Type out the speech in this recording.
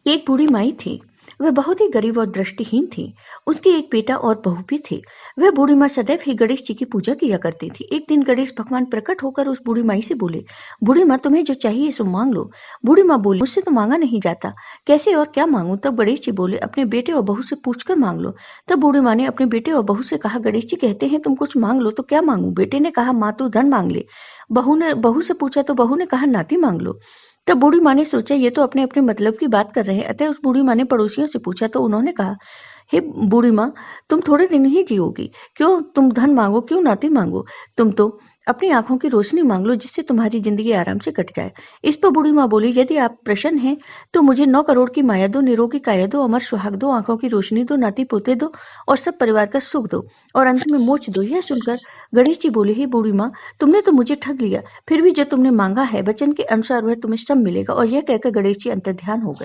एक बूढ़ी माई थी। वह बहुत ही गरीब और दृष्टिहीन थी। उसके एक बेटा और बहू भी थे। वह बूढ़ी माँ सदैव ही गणेश जी की पूजा किया करती थी। एक दिन गणेश भगवान प्रकट होकर उस बूढ़ी माई से बोले, बूढ़ी माँ तुम्हें जो चाहिए सो मांग लो। बूढ़ी माँ बोली, मुझसे तो मांगा नहीं जाता, कैसे और क्या मांगू? तब गणेश जी बोले, अपने बेटे और बहू से पूछकर मांग लो। तब बूढ़ी माँ ने अपने बेटे और बहू से कहा, गणेश जी कहते हैं तुम कुछ मांग लो, तो क्या मांगू? बेटे ने कहा, माँ तू धन मांग ले। बहू से पूछा तो बहू ने कहा, नाती मांग लो। तब बूढ़ी माँ ने सोचा, ये तो अपने अपने मतलब की बात कर रहे हैं। अतः उस बूढ़ी माँ ने पड़ोसियों से पूछा तो उन्होंने कहा, हे बूढ़ी माँ, तुम थोड़े दिन ही जियोगी, क्यों तुम धन मांगो, क्यों नाती मांगो? तुम तो अपनी आंखों की रोशनी मांग लो, जिससे तुम्हारी जिंदगी आराम से कट जाए। इस पर बूढ़ी माँ बोली, यदि आप प्रसन्न हैं तो मुझे 9 करोड़ की माया दो, निरोगी काया दो, अमर सुहाग दो, आंखों की रोशनी दो, नाती पोते दो और सब परिवार का सुख दो और अंत में मोक्ष दो। यह सुनकर गणेश जी बोले, हे बूढ़ी माँ, तुमने तो मुझे ठग लिया, फिर भी जो तुमने मांगा है वचन के अनुसार वह तुम्हें सब मिलेगा। और यह कहकर गणेश जी अंतर्ध्यान हो गए।